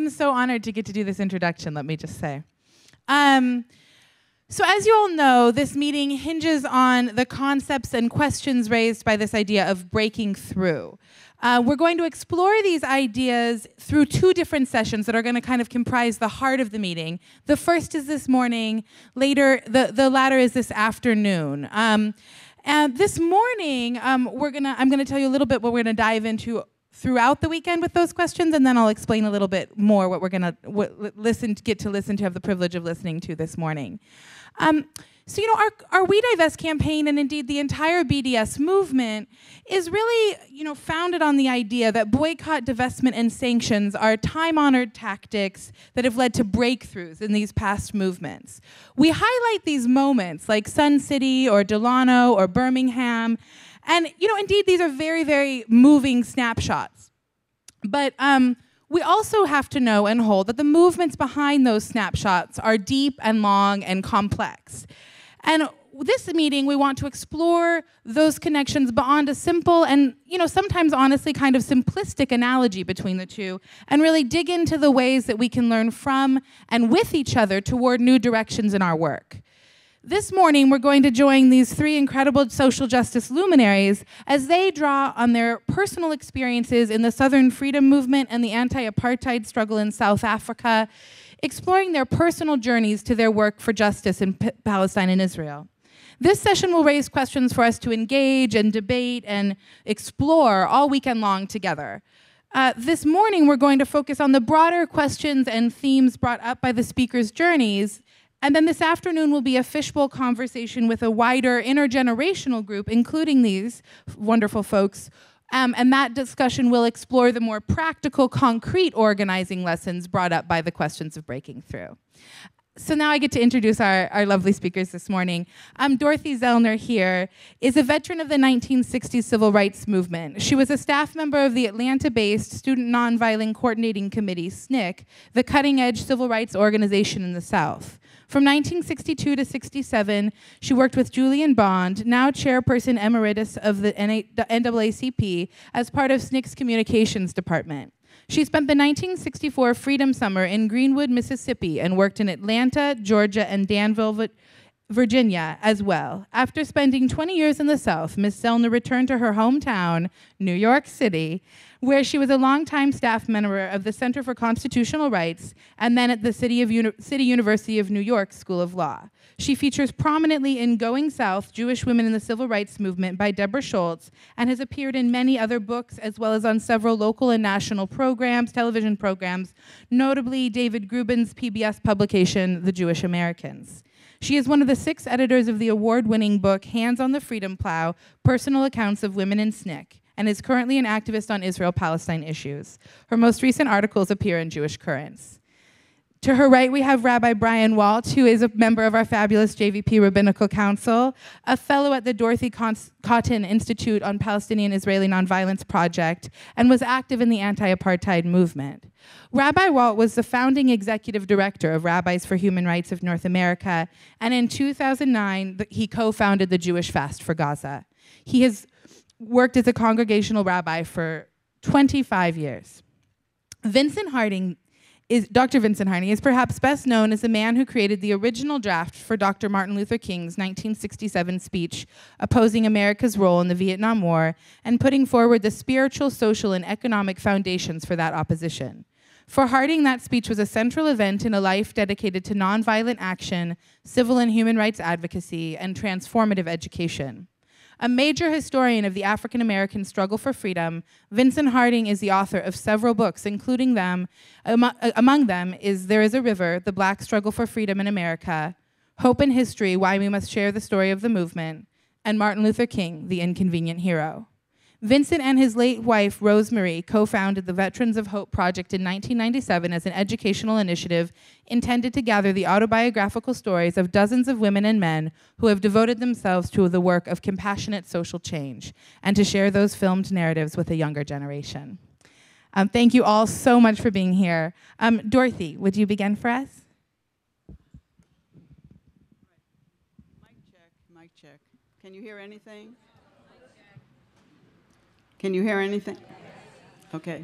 am so honored to get to do this introduction, let me just say. So as you all know, this meeting hinges on the concepts and questions raised by this idea of breaking through. We're going to explore these ideas through two different sessions that are going to kind of comprise the heart of the meeting. The first is this morning, later, the latter is this afternoon. And this morning, I'm going to tell you a little bit what we're going to dive into throughout the weekend with those questions, and then I'll explain a little bit more what we're going to get to listen to, have the privilege of listening to this morning. So, our We Divest campaign, and indeed the entire BDS movement, is really, founded on the idea that boycott, divestment, and sanctions are time-honored tactics that have led to breakthroughs in these past movements. We highlight these moments like Sun City or Delano or Birmingham, and, indeed these are very, very moving snapshots. But we also have to know and hold that the movements behind those snapshots are deep and long and complex. And this meeting, we want to explore those connections beyond a simple and, sometimes honestly kind of simplistic analogy between the two, and really dig into the ways that we can learn from and with each other toward new directions in our work. This morning, we're going to join these three incredible social justice luminaries as they draw on their personal experiences in the Southern Freedom Movement and the anti-apartheid struggle in South Africa, exploring their personal journeys to their work for justice in Palestine and Israel. This session will raise questions for us to engage and debate and explore all weekend long together. This morning, we're going to focus on the broader questions and themes brought up by the speakers' journeys. And then this afternoon will be a fishbowl conversation with a wider intergenerational group, including these wonderful folks. And that discussion will explore the more practical, concrete organizing lessons brought up by the questions of breaking through. So now I get to introduce our lovely speakers this morning. Dorothy Zellner here is a veteran of the 1960s civil rights movement. She was a staff member of the Atlanta-based Student Nonviolent Coordinating Committee, SNCC, the cutting-edge civil rights organization in the South. From 1962 to 67, she worked with Julian Bond, now chairperson emeritus of the NAACP, as part of SNCC's communications department. She spent the 1964 Freedom Summer in Greenwood, Mississippi, and worked in Atlanta, Georgia, and Danville, Virginia as well. After spending 20 years in the South, Ms. Zellner returned to her hometown, New York City, where she was a longtime staff member of the Center for Constitutional Rights and then at the City University of New York School of Law. She features prominently in Going South, Jewish Women in the Civil Rights Movement by Deborah Schultz, and has appeared in many other books as well as on several local and national programs, television programs, notably David Grubin's PBS publication, The Jewish Americans. She is one of the 6 editors of the award-winning book, Hands on the Freedom Plow, Personal Accounts of Women in SNCC, and is currently an activist on Israel-Palestine issues. Her most recent articles appear in Jewish Currents. To her right, we have Rabbi Brian Walt, who is a member of our fabulous JVP Rabbinical Council, a fellow at the Dorothy Cotton Institute on Palestinian-Israeli Nonviolence Project, and was active in the anti-apartheid movement. Rabbi Walt was the founding executive director of Rabbis for Human Rights of North America, and in 2009, he co-founded the Jewish Fast for Gaza. He has worked as a congregational rabbi for 25 years. Dr. Vincent Harding is perhaps best known as the man who created the original draft for Dr. Martin Luther King's 1967 speech opposing America's role in the Vietnam War and putting forward the spiritual, social, and economic foundations for that opposition. For Harding, that speech was a central event in a life dedicated to nonviolent action, civil and human rights advocacy, and transformative education. A major historian of the African American struggle for freedom, Vincent Harding is the author of several books, including among them is There is a River, The Black Struggle for Freedom in America, Hope and History, Why We Must Share the Story of the Movement, and Martin Luther King, The Inconvenient Hero. Vincent and his late wife, Rosemary, co-founded the Veterans of Hope Project in 1997 as an educational initiative intended to gather the autobiographical stories of dozens of women and men who have devoted themselves to the work of compassionate social change and to share those filmed narratives with a younger generation. Thank you all so much for being here. Dorothy, would you begin for us? Mic check. Can you hear anything? Can you hear anything? Okay.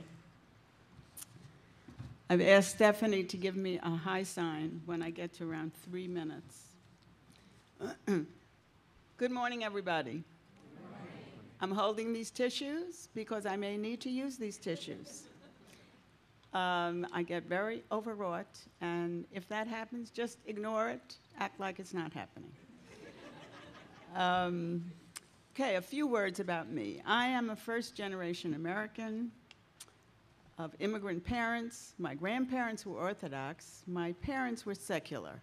I've asked Stephanie to give me a high sign when I get to around 3 minutes. Good morning, everybody. Good morning. I'm holding these tissues because I may need to use these tissues. I get very overwrought, and if that happens, just ignore it, act like it's not happening. Okay, a few words about me. I am a first-generation American of immigrant parents. My grandparents were Orthodox. My parents were secular,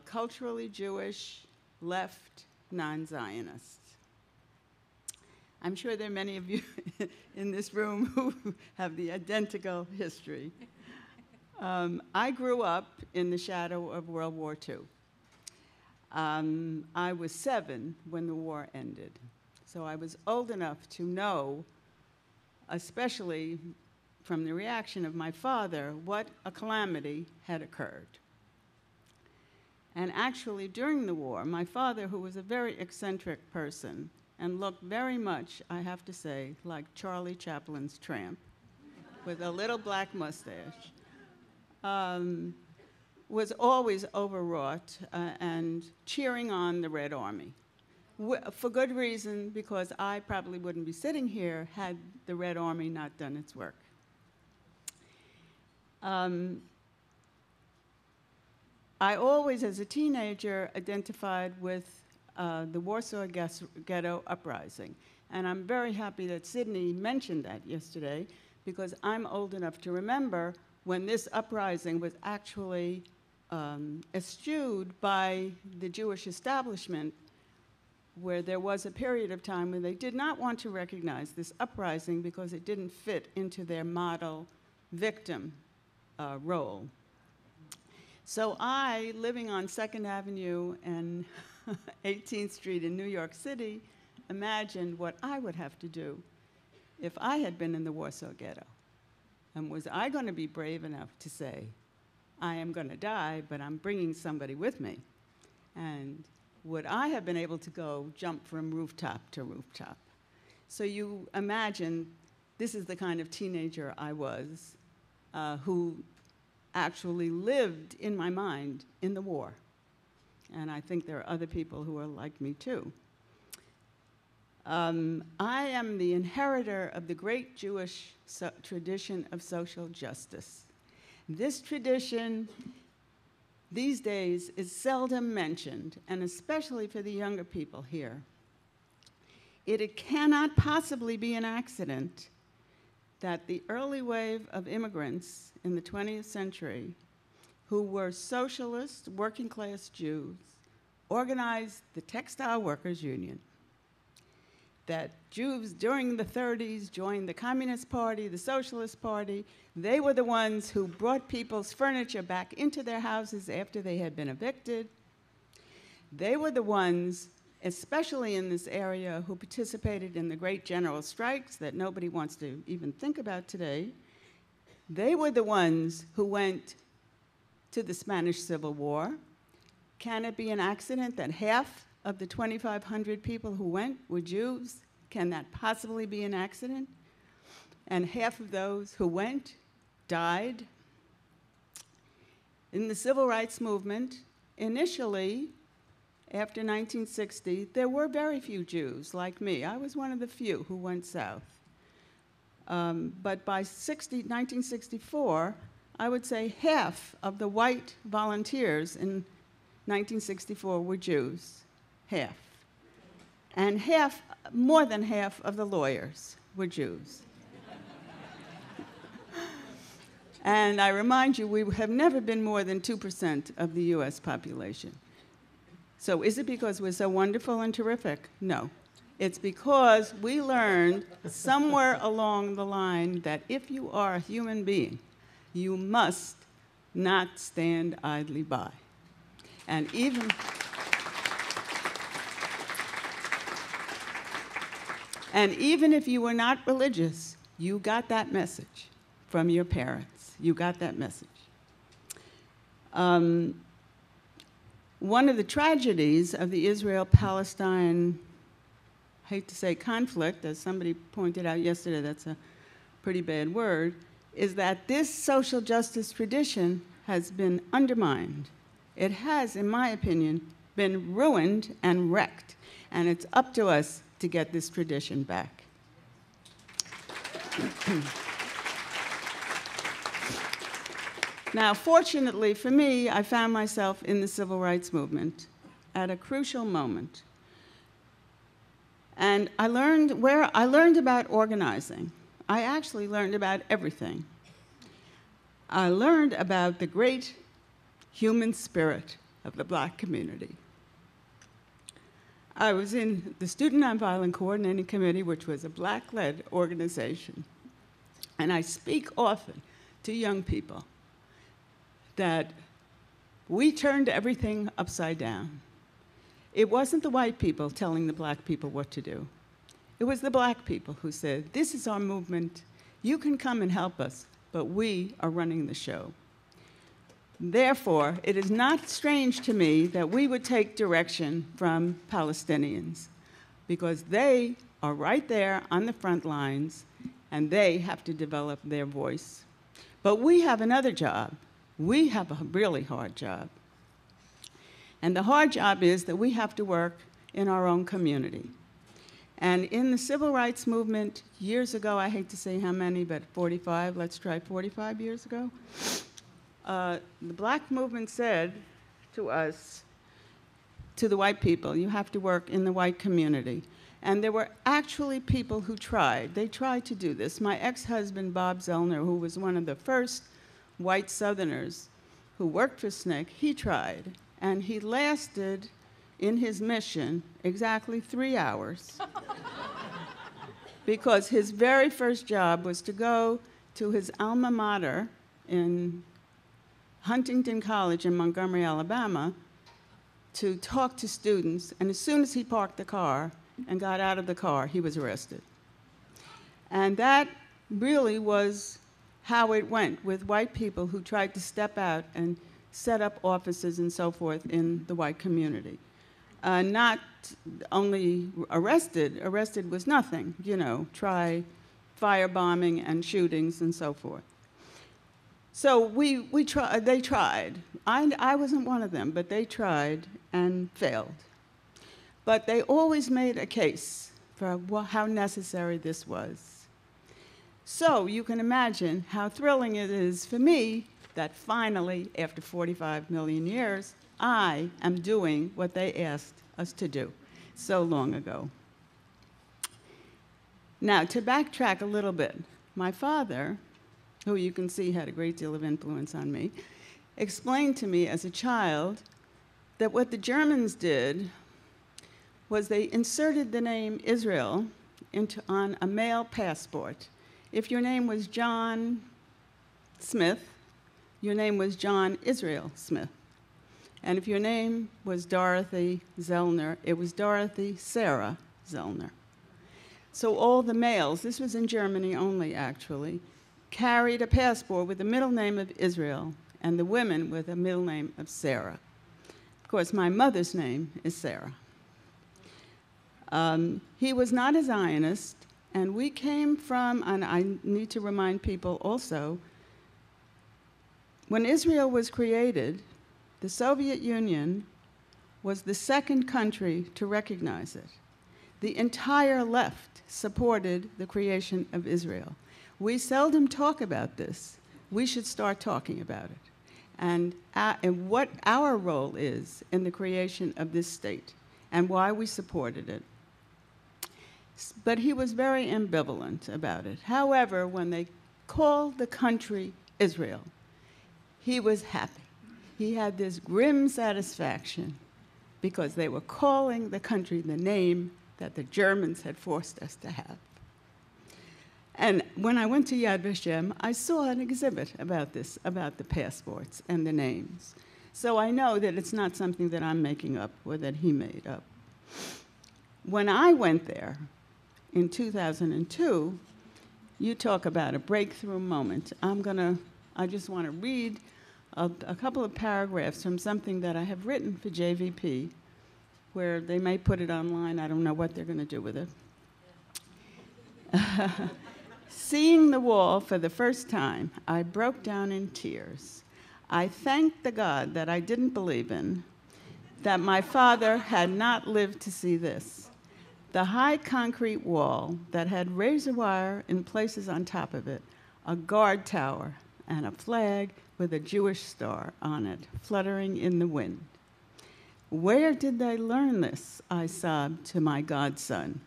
culturally Jewish, left, non-Zionist. I'm sure there are many of you in this room who have the identical history. I grew up in the shadow of World War II. I was 7 when the war ended, so I was old enough to know, especially from the reaction of my father, what a calamity had occurred. And actually, during the war, my father, who was a very eccentric person and looked very much, I have to say, like Charlie Chaplin's tramp, with a little black mustache, was always overwrought and cheering on the Red Army. For good reason, because I probably wouldn't be sitting here had the Red Army not done its work. I always, as a teenager, identified with the Warsaw Ghetto Uprising. And I'm very happy that Sydney mentioned that yesterday, because I'm old enough to remember when this uprising was actually eschewed by the Jewish establishment, where there was a period of time when they did not want to recognize this uprising because it didn't fit into their model victim role. So I, living on 2nd Avenue and 18th Street in New York City, imagined what I would have to do if I had been in the Warsaw Ghetto. And was I going to be brave enough to say, I am going to die, but I'm bringing somebody with me? And would I have been able to go jump from rooftop to rooftop? So you imagine this is the kind of teenager I was, who actually lived in my mind in the war. And I think there are other people who are like me too. I am the inheritor of the great Jewish tradition of social justice. This tradition, these days, is seldom mentioned, and especially for the younger people here. It cannot possibly be an accident that the early wave of immigrants in the 20th century, who were socialist, working-class Jews, organized the Textile Workers Union, that Jews during the 30s joined the Communist Party, the Socialist Party. They were the ones who brought people's furniture back into their houses after they had been evicted. They were the ones, especially in this area, who participated in the great general strikes that nobody wants to even think about today. They were the ones who went to the Spanish Civil War. Can it be an accident that half of the 2,500 people who went were Jews? Can that possibly be an accident? And half of those who went died. In the civil rights movement, initially, after 1960, there were very few Jews like me. I was one of the few who went south. But by 1964, I would say half of the white volunteers in 1964 were Jews. Half. And half, more than half of the lawyers were Jews. And I remind you, we have never been more than 2% of the US population. So is it because we're so wonderful and terrific? No. It's because we learned somewhere along the line that if you are a human being, you must not stand idly by. And even if you were not religious, you got that message from your parents. You got that message. One of the tragedies of the Israel-Palestine, I hate to say conflict, as somebody pointed out yesterday, that's a pretty bad word, is that this social justice tradition has been undermined. It has, in my opinion, been ruined and wrecked, and it's up to us to get this tradition back. Now, fortunately for me, I found myself in the civil rights movement at a crucial moment. And I learned about organizing. I actually learned about everything. I learned about the great human spirit of the Black community. I was in the Student Nonviolent Coordinating Committee, which was a Black-led organization. And I speak often to young people that we turned everything upside down. It wasn't the white people telling the Black people what to do. It was the Black people who said, this is our movement, you can come and help us, but we are running the show. Therefore, it is not strange to me that we would take direction from Palestinians, because they are right there on the front lines, and they have to develop their voice. But we have another job. We have a really hard job. And the hard job is that we have to work in our own community. And in the civil rights movement years ago, I hate to say how many, but 45, let's try 45 years ago, the Black movement said to us, to the white people, you have to work in the white community. And there were actually people who tried. They tried to do this. My ex-husband, Bob Zellner, who was one of the first white Southerners who worked for SNCC, he tried. And he lasted in his mission exactly 3 hours. Because his very first job was to go to his alma mater in Huntington College in Montgomery, Alabama, to talk to students. And as soon as he parked the car and got out of the car, he was arrested. And that really was how it went with white people who tried to step out and set up offices and so forth in the white community. Not only arrested was nothing, you know, try firebombing and shootings and so forth. So they tried. I wasn't one of them, but they tried and failed. But they always made a case for how necessary this was. So you can imagine how thrilling it is for me that finally, after 45 million years, I am doing what they asked us to do so long ago. Now, to backtrack a little bit, my father, who you can see had a great deal of influence on me, explained to me as a child that what the Germans did was they inserted the name Israel on a male passport. If your name was John Smith, your name was John Israel Smith. And if your name was Dorothy Zellner, it was Dorothy Sarah Zellner. So all the males, this was in Germany only actually, carried a passport with the middle name of Israel and the women with a middle name of Sarah. Of course, my mother's name is Sarah. He was not a Zionist, and we came from, and I need to remind people also, when Israel was created, the Soviet Union was the second country to recognize it. The entire left supported the creation of Israel. We seldom talk about this. We should start talking about it and what our role is in the creation of this state and why we supported it. But he was very ambivalent about it. However, when they called the country Israel, he was happy. He had this grim satisfaction because they were calling the country the name that the Germans had forced us to have. And when I went to Yad Vashem, I saw an exhibit about this, about the passports and the names. So I know that it's not something that I'm making up or that he made up. When I went there in 2002, you talk about a breakthrough moment. I just want to read a couple of paragraphs from something that I have written for JVP, where they may put it online. I don't know what they're going to do with it. Seeing the wall for the first time, I broke down in tears. I thanked the God that I didn't believe in, that my father had not lived to see this. The high concrete wall that had razor wire in places on top of it, a guard tower, and a flag with a Jewish star on it, fluttering in the wind. Where did they learn this? I sobbed to my godson,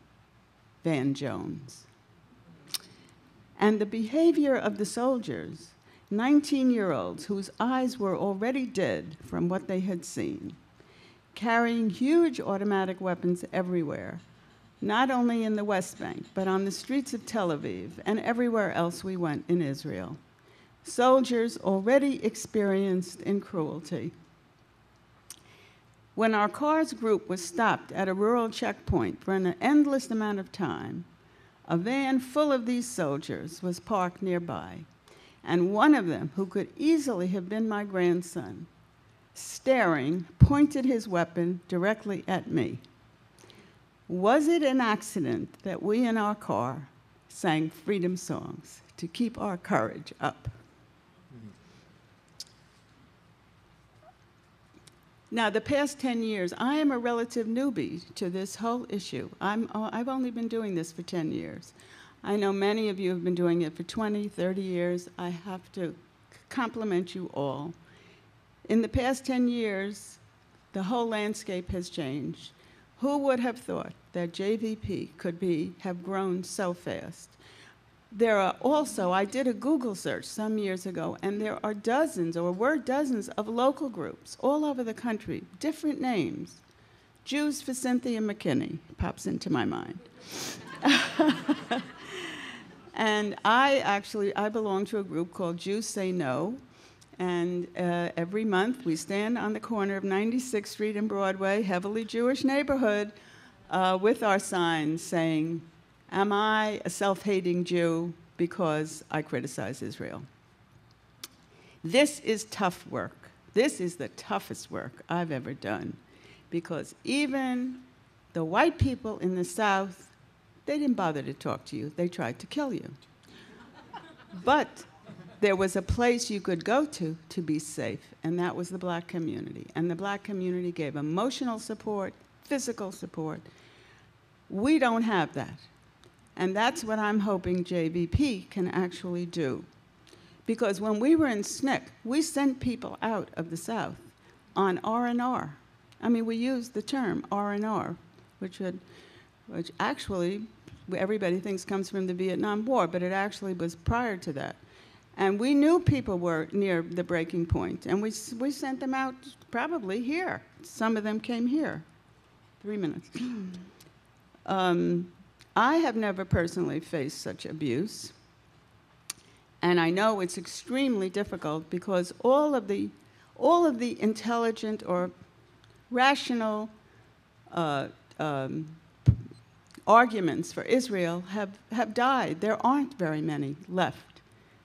Van Jones. And the behavior of the soldiers, 19-year-olds whose eyes were already dead from what they had seen, carrying huge automatic weapons everywhere, not only in the West Bank, but on the streets of Tel Aviv and everywhere else we went in Israel. Soldiers already experienced in cruelty. When our car's group was stopped at a rural checkpoint for an endless amount of time, a van full of these soldiers was parked nearby, and one of them, who could easily have been my grandson, staring, pointed his weapon directly at me. Was it an accident that we in our car sang freedom songs to keep our courage up? Now, the past 10 years, I am a relative newbie to this whole issue. I've only been doing this for 10 years. I know many of you have been doing it for 20, 30 years. I have to compliment you all. In the past 10 years, the whole landscape has changed. Who would have thought that JVP could have grown so fast? There are also, I did a Google search some years ago, and there are dozens, or were dozens, of local groups all over the country, different names. Jews for Cynthia McKinney pops into my mind. And I belong to a group called Jews Say No, and every month we stand on the corner of 96th Street and Broadway, heavily Jewish neighborhood, with our signs saying, "Am I a self-hating Jew because I criticize Israel?" This is tough work. This is the toughest work I've ever done, because even the white people in the South, they didn't bother to talk to you. They tried to kill you. But there was a place you could go to be safe, and that was the black community. And the black community gave emotional support, physical support. We don't have that. And that's what I'm hoping JVP can actually do. Because when we were in SNCC, we sent people out of the South on R&R. I mean, we used the term R&R, which actually everybody thinks comes from the Vietnam War, but it actually was prior to that. And we knew people were near the breaking point, and we sent them out probably here. Some of them came here. 3 minutes. I have never personally faced such abuse, and I know it's extremely difficult because all of the intelligent or rational arguments for Israel have died. There aren't very many left.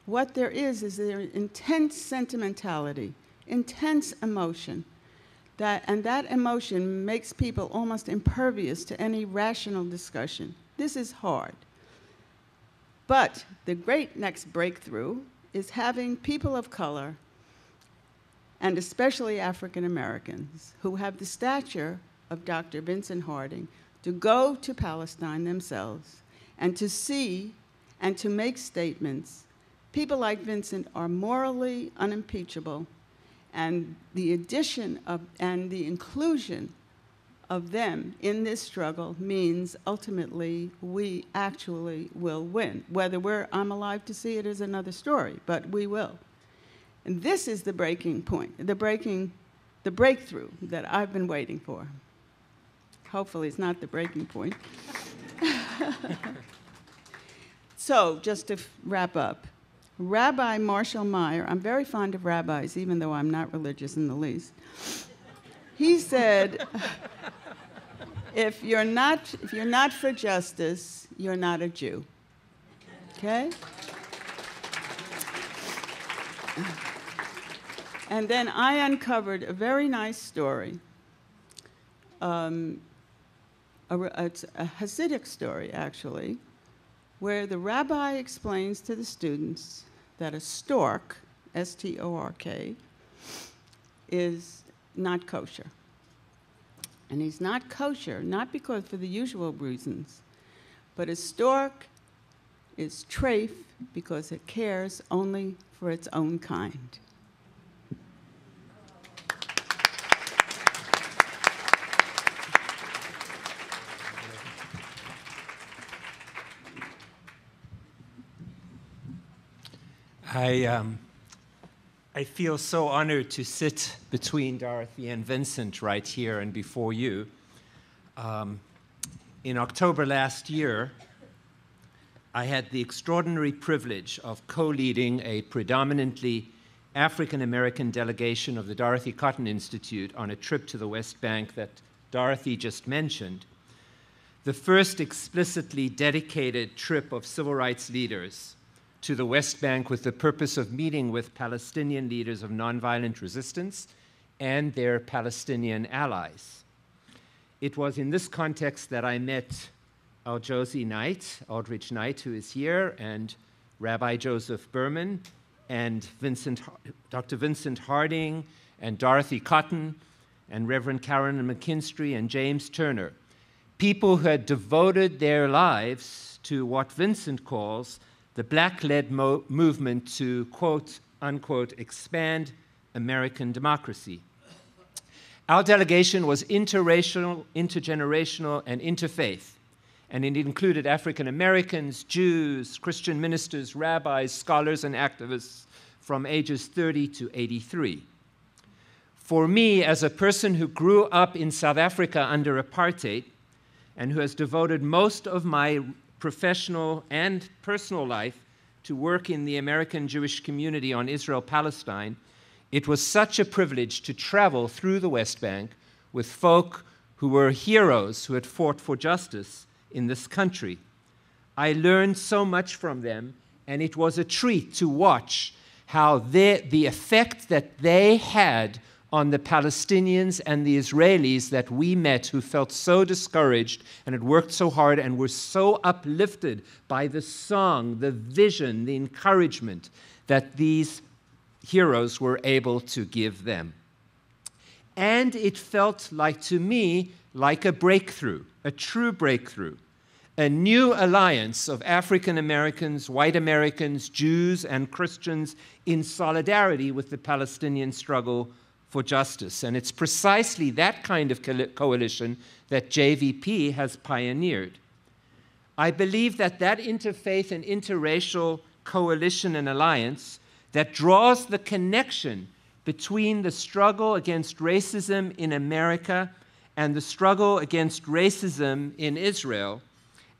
What there is there intense sentimentality, intense emotion, and that emotion makes people almost impervious to any rational discussion. This is hard. But the great next breakthrough is having people of color, and especially African Americans, who have the stature of Dr. Vincent Harding, to go to Palestine themselves and to see and to make statements. People like Vincent are morally unimpeachable, and the addition of and the inclusion of them in this struggle means ultimately we actually will win. Whether I'm alive to see it is another story, but we will. And this is the breaking point, the breakthrough that I've been waiting for. Hopefully it's not the breaking point. So just to wrap up, Rabbi Marshall Meyer, I'm very fond of rabbis, even though I'm not religious in the least. He said, if you're not for justice, you're not a Jew. Okay? And then I uncovered a very nice story. It's a Hasidic story, actually, where the rabbi explains to the students that a stork, S-T-O-R-K, is not kosher. And he's not kosher, not because for the usual reasons, but a stork is treif because it cares only for its own kind. I feel so honored to sit between Dorothy and Vincent right here and before you. In October last year, I had the extraordinary privilege of co-leading a predominantly African-American delegation of the Dorothy Cotton Institute on a trip to the West Bank that Dorothy just mentioned, the first explicitly dedicated trip of civil rights leaders to the West Bank with the purpose of meeting with Palestinian leaders of nonviolent resistance and their Palestinian allies. It was in this context that I met Aldrich Knight, who is here, and Rabbi Joseph Berman, and Dr. Vincent Harding, and Dorothy Cotton, and Reverend Carolyn McKinstry, and James Turner, people who had devoted their lives to what Vincent calls the Black-led movement to, quote, unquote, expand American democracy. Our delegation was interracial, intergenerational, and interfaith, and it included African Americans, Jews, Christian ministers, rabbis, scholars, and activists from ages 30 to 83. For me, as a person who grew up in South Africa under apartheid and who has devoted most of my professional and personal life to work in the American Jewish community on Israel-Palestine, it was such a privilege to travel through the West Bank with folk who were heroes who had fought for justice in this country. I learned so much from them, and it was a treat to watch how the effect that they had on the Palestinians and the Israelis that we met, who felt so discouraged and had worked so hard and were so uplifted by the song, the vision, the encouragement that these heroes were able to give them. And it felt like, to me, like a breakthrough, a true breakthrough, a new alliance of African Americans, white Americans, Jews, and Christians in solidarity with the Palestinian struggle for justice. And it's precisely that kind of coalition that JVP has pioneered. I believe that that interfaith and interracial coalition and alliance that draws the connection between the struggle against racism in America and the struggle against racism in Israel,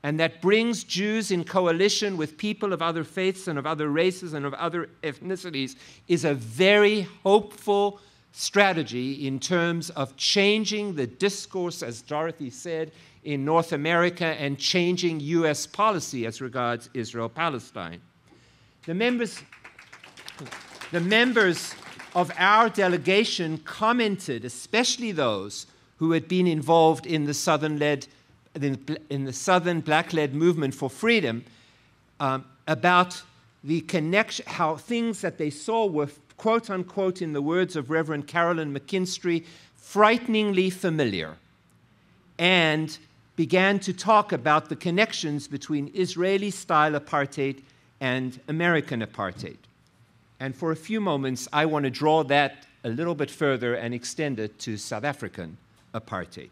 and that brings Jews in coalition with people of other faiths and of other races and of other ethnicities, is a very hopeful strategy in terms of changing the discourse, as Dorothy said, in North America, and changing U.S. policy as regards Israel-Palestine. The members of our delegation commented, especially those who had been involved in the Southern Black-led movement for freedom, about the connection, how things that they saw were, quote unquote, in the words of Reverend Carolyn McKinstry, frighteningly familiar, and began to talk about the connections between Israeli-style apartheid and American apartheid. And for a few moments, I want to draw that a little bit further and extend it to South African apartheid.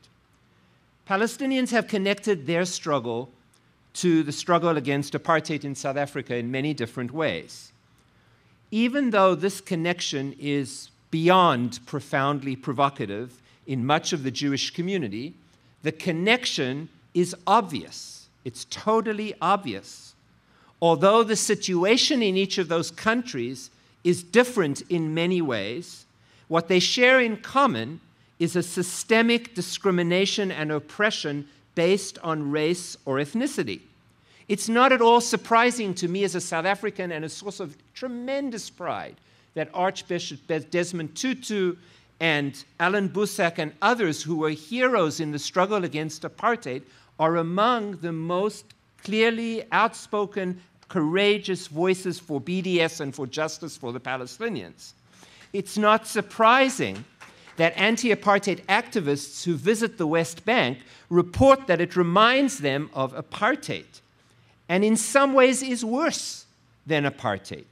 Palestinians have connected their struggle to the struggle against apartheid in South Africa in many different ways. Even though this connection is beyond profoundly provocative in much of the Jewish community, the connection is obvious. It's totally obvious. Although the situation in each of those countries is different in many ways, what they share in common is a systemic discrimination and oppression based on race or ethnicity. It's not at all surprising to me as a South African, and a source of tremendous pride, that Archbishop Desmond Tutu and Alan Boesak and others who were heroes in the struggle against apartheid are among the most clearly outspoken, courageous voices for BDS and for justice for the Palestinians. It's not surprising that anti-apartheid activists who visit the West Bank report that it reminds them of apartheid, and in some ways is worse than apartheid.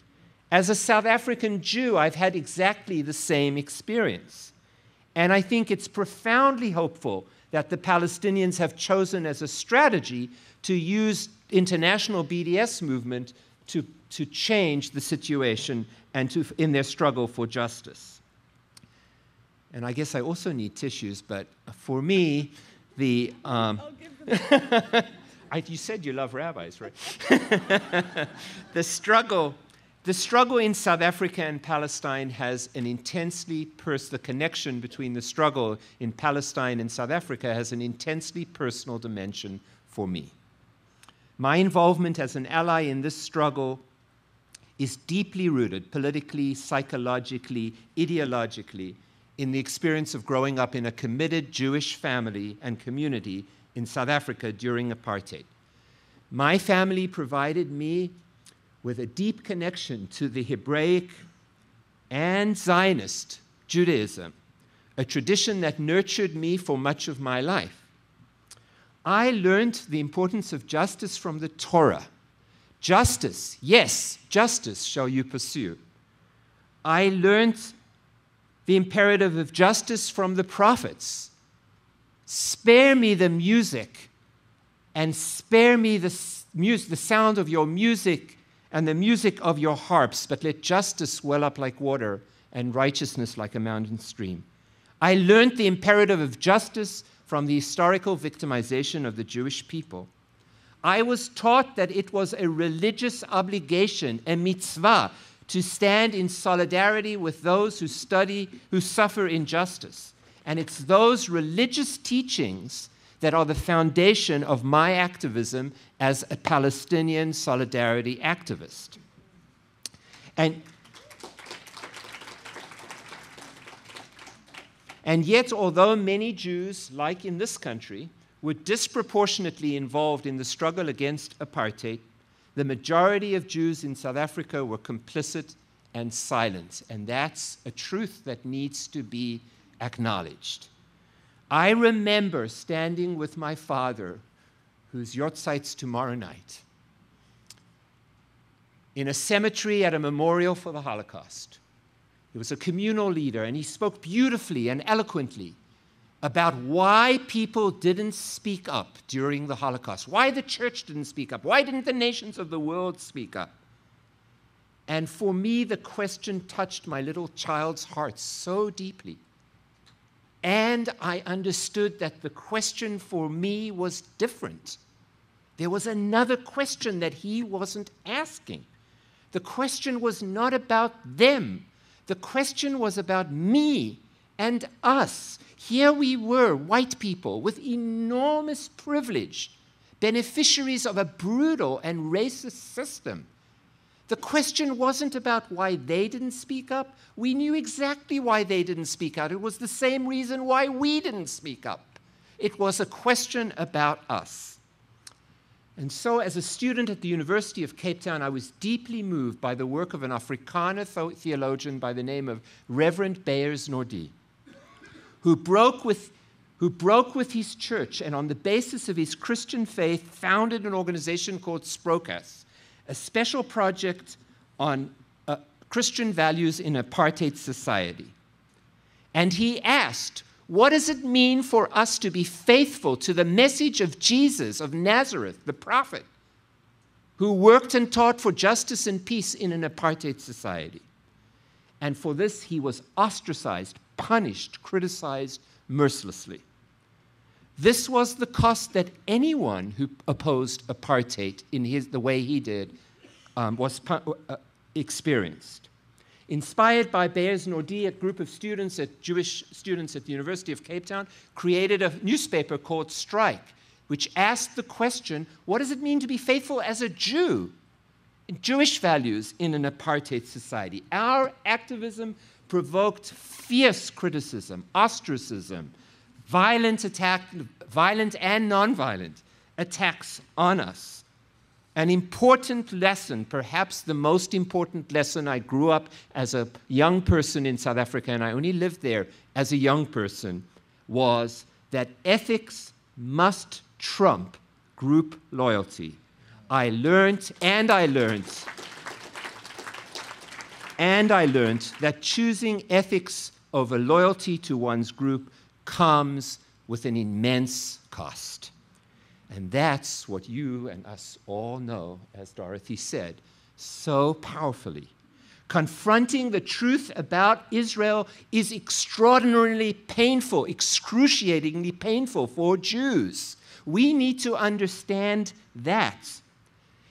As a South African Jew, I've had exactly the same experience. And I think it's profoundly hopeful that the Palestinians have chosen as a strategy to use international BDS movement to change the situation and in their struggle for justice. And I guess I also need tissues, but for me, you said you love rabbis, right? The struggle in South Africa and Palestine has an intensely the connection between the struggle in Palestine and South Africa has an intensely personal dimension for me. My involvement as an ally in this struggle is deeply rooted politically, psychologically, ideologically in the experience of growing up in a committed Jewish family and community in South Africa during apartheid. My family provided me with a deep connection to the Hebraic and Zionist Judaism, a tradition that nurtured me for much of my life. I learned the importance of justice from the Torah. Justice, yes, justice shall you pursue. I learned the imperative of justice from the prophets. Spare me the music, and spare me the sound of your music and the music of your harps, but let justice well up like water and righteousness like a mountain stream. I learned the imperative of justice from the historical victimization of the Jewish people. I was taught that it was a religious obligation, a mitzvah, to stand in solidarity with those who suffer injustice. And it's those religious teachings that are the foundation of my activism as a Palestinian solidarity activist. And yet, although many Jews, like in this country, were disproportionately involved in the struggle against apartheid, the majority of Jews in South Africa were complicit and silent. And that's a truth that needs to be acknowledged. I remember standing with my father, whose yortzeit tomorrow night, in a cemetery at a memorial for the Holocaust. He was a communal leader, and he spoke beautifully and eloquently about why people didn't speak up during the Holocaust, why the church didn't speak up, why didn't the nations of the world speak up. And for me, the question touched my little child's heart so deeply. And I understood that the question for me was different. There was another question that he wasn't asking. The question was not about them. The question was about me and us. Here we were, white people, with enormous privilege, beneficiaries of a brutal and racist system. The question wasn't about why they didn't speak up. We knew exactly why they didn't speak out. It was the same reason why we didn't speak up. It was a question about us. And so, as a student at the University of Cape Town, I was deeply moved by the work of an Afrikaner theologian by the name of Reverend Beyers Naudé, who broke with his church and on the basis of his Christian faith founded an organization called Sprokas, a special project on Christian values in apartheid society. And he asked, what does it mean for us to be faithful to the message of Jesus of Nazareth, the prophet, who worked and taught for justice and peace in an apartheid society? And for this, he was ostracized, punished, criticized mercilessly. This was the cost that anyone who opposed apartheid in the way he did experienced. Inspired by Beyers Naudé, a group of Jewish students at the University of Cape Town, created a newspaper called Strike, which asked the question, what does it mean to be faithful as a Jew? Jewish values in an apartheid society. Our activism provoked fierce criticism, ostracism, violent and nonviolent attacks on us. An important lesson, perhaps the most important lesson. I grew up as a young person in South Africa, and I only lived there as a young person, was that ethics must trump group loyalty. I learned that choosing ethics over loyalty to one's group comes with an immense cost. And that's what you and us all know, as Dorothy said, so powerfully. Confronting the truth about Israel is extraordinarily painful, excruciatingly painful for Jews. We need to understand that.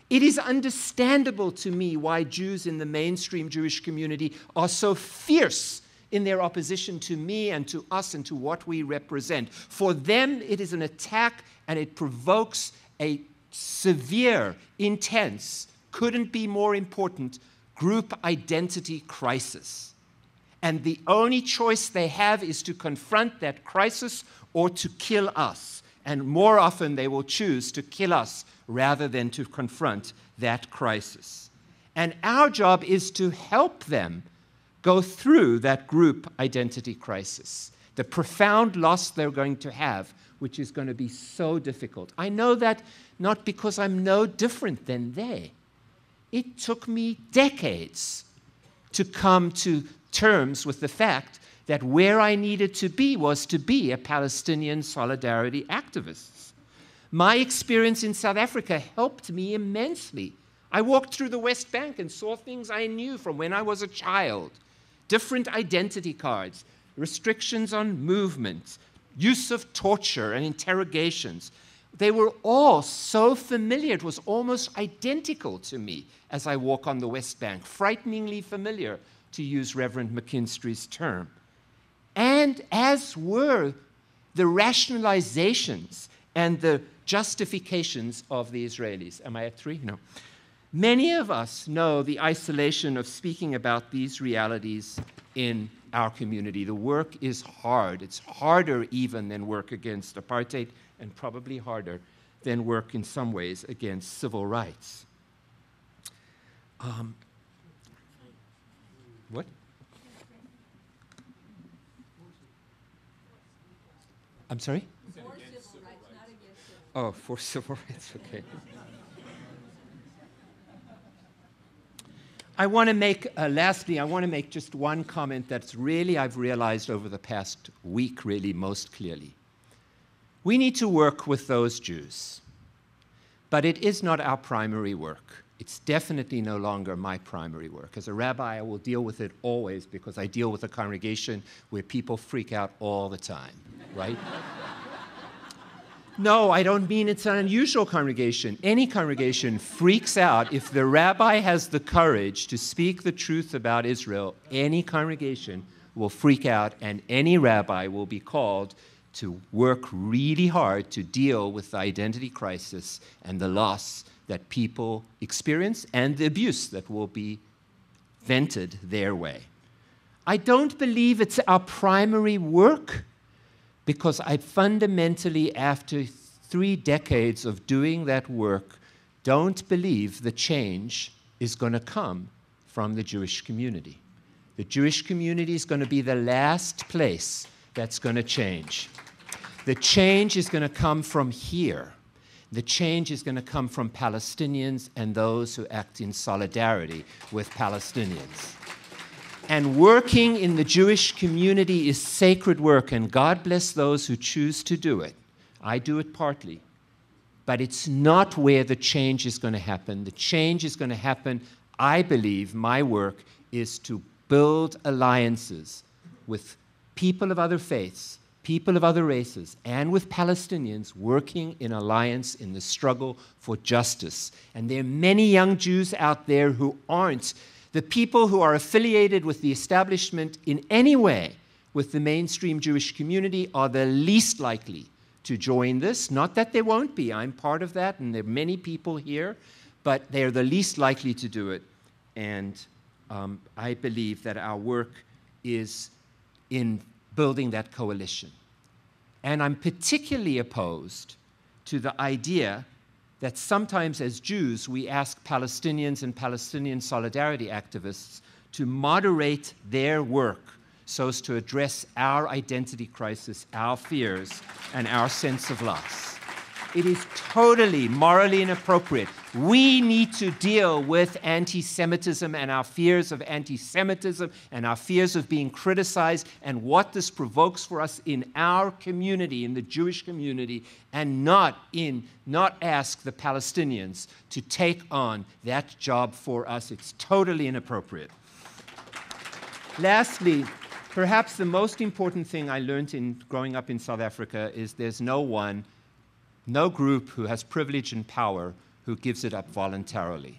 It is understandable to me why Jews in the mainstream Jewish community are so fierce in their opposition to me and to us and to what we represent. For them, it is an attack, and it provokes a severe, intense, couldn't be more important, group identity crisis. And the only choice they have is to confront that crisis or to kill us. And more often, they will choose to kill us rather than to confront that crisis. And our job is to help them go through that group identity crisis, the profound loss they're going to have, which is going to be so difficult. I know that not because I'm no different than they. It took me decades to come to terms with the fact that where I needed to be was to be a Palestinian solidarity activist. My experience in South Africa helped me immensely. I walked through the West Bank and saw things I knew from when I was a child. Different identity cards, restrictions on movement, use of torture and interrogations. They were all so familiar. It was almost identical to me as I walk on the West Bank, frighteningly familiar, to use Reverend McKinstry's term. And as were the rationalizations and the justifications of the Israelis. Am I at 3? No. Many of us know the isolation of speaking about these realities in our community. The work is hard. It's harder even than work against apartheid, and probably harder than work in some ways against civil rights. What? I'm sorry? For civil rights, not against civil rights. Oh, for civil rights, okay. I want to make, lastly, I want to make just one comment that's really, I've realized over the past week, really most clearly. We need to work with those Jews, but it is not our primary work. It's definitely no longer my primary work. As a rabbi, I will deal with it always because I deal with a congregation where people freak out all the time, right? No, I don't mean it's an unusual congregation. Any congregation freaks out. If the rabbi has the courage to speak the truth about Israel, any congregation will freak out, and any rabbi will be called to work really hard to deal with the identity crisis and the loss that people experience and the abuse that will be vented their way. I don't believe it's our primary work, because I fundamentally, after 3 decades of doing that work, don't believe the change is going to come from the Jewish community. The Jewish community is going to be the last place that's going to change. The change is going to come from here. The change is going to come from Palestinians and those who act in solidarity with Palestinians. And working in the Jewish community is sacred work, and God bless those who choose to do it. I do it partly. But it's not where the change is going to happen. The change is going to happen, I believe, my work is to build alliances with people of other faiths, people of other races, and with Palestinians working in alliance in the struggle for justice. And there are many young Jews out there who aren't. The people who are affiliated with the establishment in any way with the mainstream Jewish community are the least likely to join this. Not that there won't be. I'm part of that, and there are many people here, but they're the least likely to do it. And I believe that our work is in building that coalition. And I'm particularly opposed to the idea that sometimes as Jews we ask Palestinians and Palestinian solidarity activists to moderate their work so as to address our identity crisis, our fears, and our sense of loss. It is totally morally inappropriate. We need to deal with anti-Semitism and our fears of anti-Semitism and our fears of being criticized and what this provokes for us in our community, in the Jewish community, and not ask the Palestinians to take on that job for us. It's totally inappropriate. Lastly, perhaps the most important thing I learned in growing up in South Africa is there's no group who has privilege and power who gives it up voluntarily.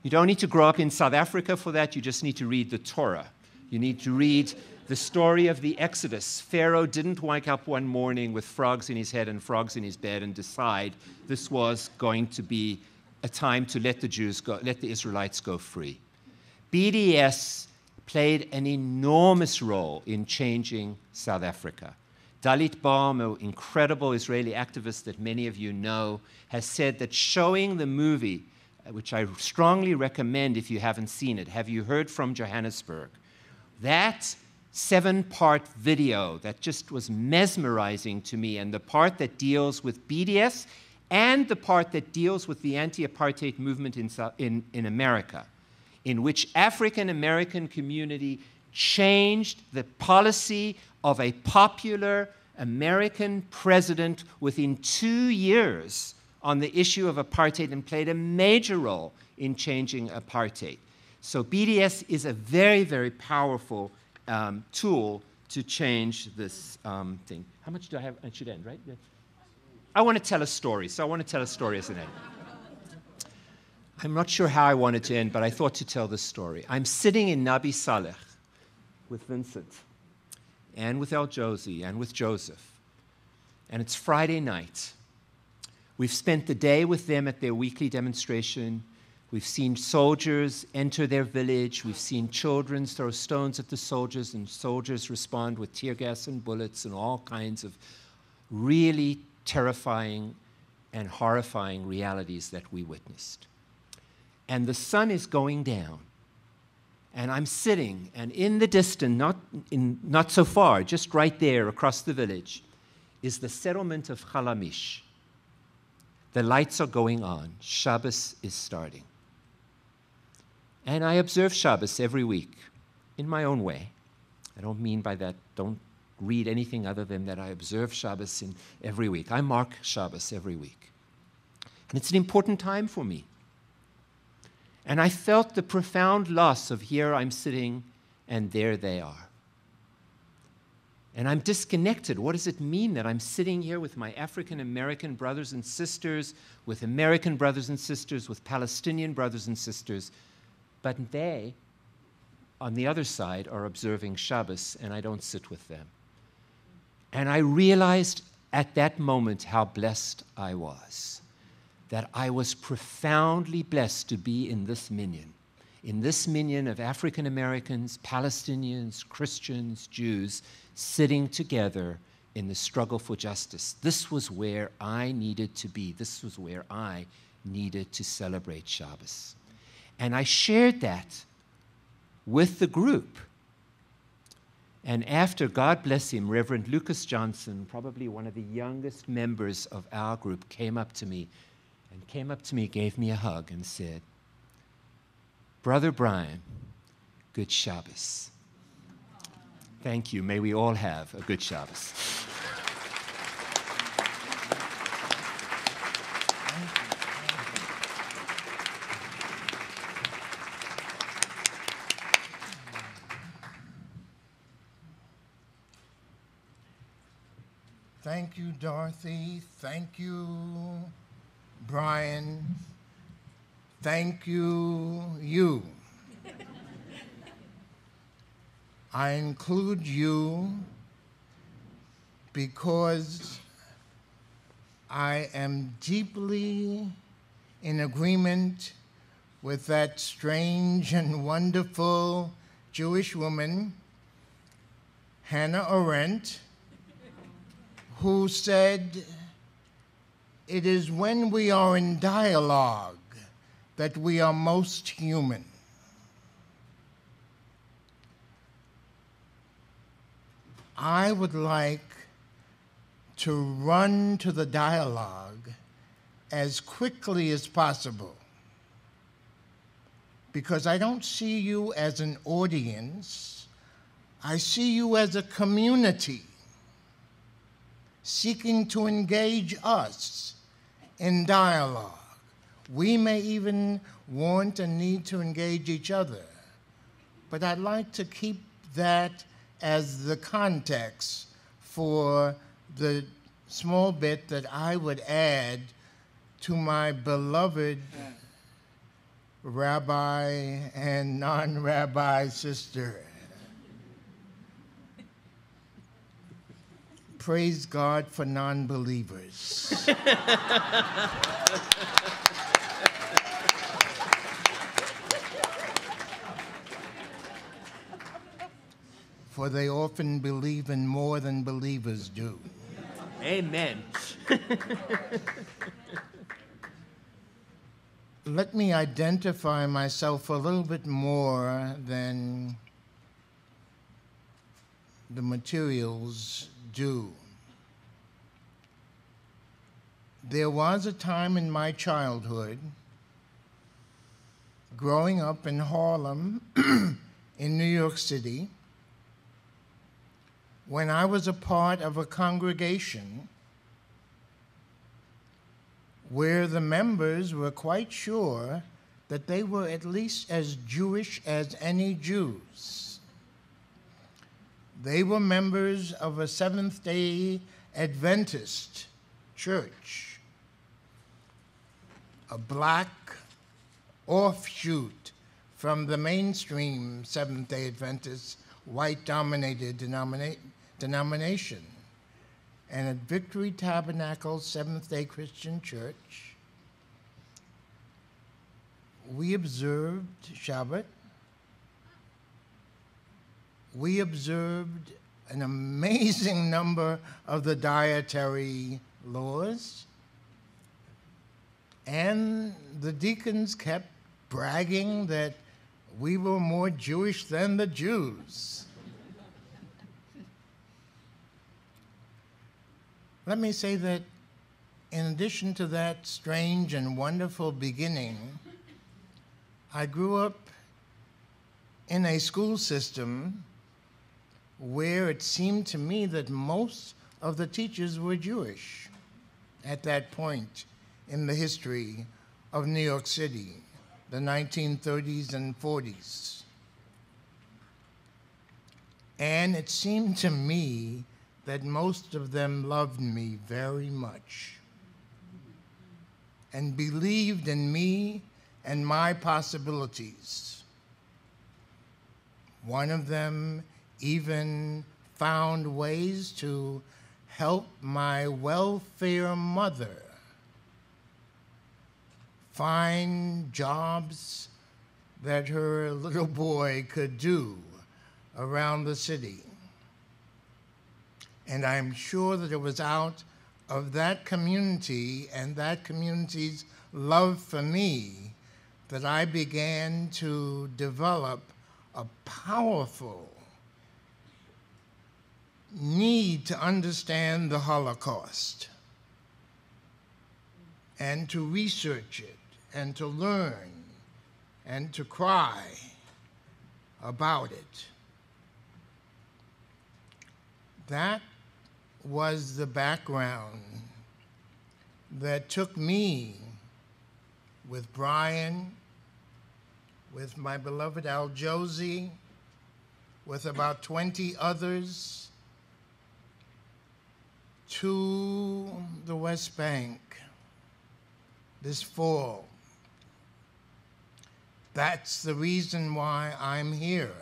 You don't need to grow up in South Africa for that. You just need to read the Torah. You need to read the story of the Exodus. Pharaoh didn't wake up one morning with frogs in his head and frogs in his bed and decide this was going to be a time to let the Israelites go free. BDS played an enormous role in changing South Africa. Dalit Baum, an incredible Israeli activist that many of you know, has said that showing the movie, which I strongly recommend if you haven't seen it, Have You Heard from Johannesburg? That 7-part video that just was mesmerizing to me, and the part that deals with BDS and the part that deals with the anti-apartheid movement in America, in which African-American community changed the policy of a popular American president within 2 years on the issue of apartheid and played a major role in changing apartheid. So BDS is a very, very powerful tool to change this thing. How much do I have? I should end, right? I want to tell a story, so I want to tell a story as an end. I'm not sure how I wanted to end, but I thought to tell this story. I'm sitting in Nabi Saleh with Vincent, and with El Josie, and with Joseph. And it's Friday night. We've spent the day with them at their weekly demonstration. We've seen soldiers enter their village. We've seen children throw stones at the soldiers, and soldiers respond with tear gas and bullets and all kinds of really terrifying and horrifying realities that we witnessed. And the sun is going down. And I'm sitting, and in the distance, not so far, just right there across the village, is the settlement of Chalamish. The lights are going on. Shabbos is starting. And I observe Shabbos every week in my own way. I don't mean by that, don't read anything other than that I observe Shabbos every week. I mark Shabbos every week. And it's an important time for me. And I felt the profound loss of here I'm sitting and there they are. And I'm disconnected. What does it mean that I'm sitting here with my African-American brothers and sisters, with American brothers and sisters, with Palestinian brothers and sisters, but they, on the other side, are observing Shabbos, and I don't sit with them. And I realized at that moment how blessed I was, that I was profoundly blessed to be in this minyan of African Americans, Palestinians, Christians, Jews, sitting together in the struggle for justice. This was where I needed to be. This was where I needed to celebrate Shabbos. And I shared that with the group. And after, God bless him, Reverend Lucas Johnson, probably one of the youngest members of our group, came up to me, gave me a hug and said, "Brother Brian, good Shabbos." Thank you. May we all have a good Shabbos. Thank you, Dorothy. Thank you, Brian. Thank you, you. I include you because I am deeply in agreement with that strange and wonderful Jewish woman, Hannah Arendt, who said, it is when we are in dialogue that we are most human. I would like to run to the dialogue as quickly as possible, because I don't see you as an audience. I see you as a community seeking to engage us in dialogue. We may even want and need to engage each other, but I'd like to keep that as the context for the small bit that I would add to my beloved rabbi and non-rabbi sister. Praise God for non-believers. For they often believe in more than believers do. Amen. Let me identify myself a little bit more than the materials do. There was a time in my childhood, growing up in Harlem, in New York City, when I was a part of a congregation where the members were quite sure that they were at least as Jewish as any Jews. They were members of a Seventh-day Adventist church, a black offshoot from the mainstream Seventh-day Adventist, white-dominated denomination. And at Victory Tabernacle Seventh-day Christian Church, we observed Shabbat. We observed an amazing number of the dietary laws, and the deacons kept bragging that we were more Jewish than the Jews. Let me say that in addition to that strange and wonderful beginning, I grew up in a school system where it seemed to me that most of the teachers were Jewish at that point in the history of New York City, the 1930s and 40s. And it seemed to me that most of them loved me very much and believed in me and my possibilities. One of them even found ways to help my welfare mother find jobs that her little boy could do around the city. And I'm sure that it was out of that community and that community's love for me that I began to develop a powerful need to understand the Holocaust and to research it and to learn and to cry about it. That was the background that took me with Brian, with my beloved Al Josie, with about 20 others, to the West Bank this fall. That's the reason why I'm here.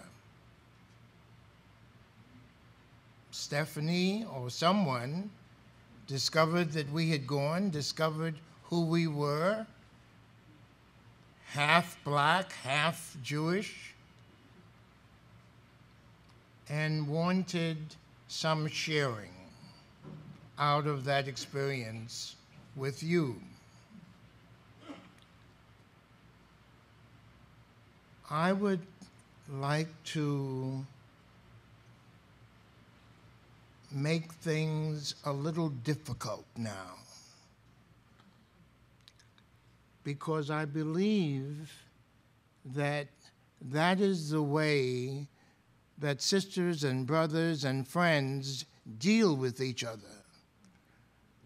Stephanie or someone discovered that we had gone, discovered who we were, half black, half Jewish, and wanted some sharing out of that experience with you. I would like to make things a little difficult now, because I believe that that is the way that sisters and brothers and friends deal with each other,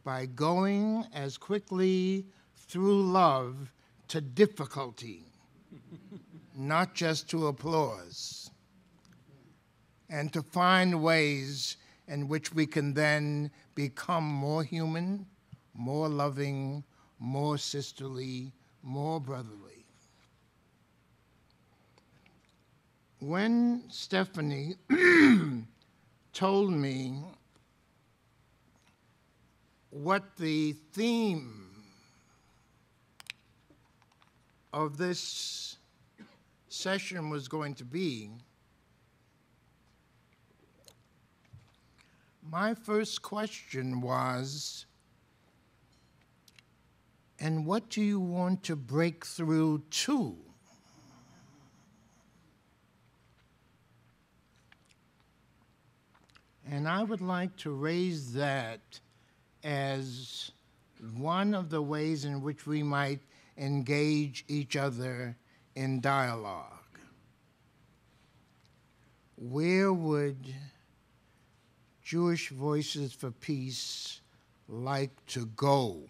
by going as quickly through love to difficulty, not just to applause, and to find ways in which we can then become more human, more loving, more sisterly, more brotherly. When Stephanie told me what the theme of this session was going to be, my first question was, and what do you want to break through to? And I would like to raise that as one of the ways in which we might engage each other in dialogue. Where would Jewish Voices for Peace like to go?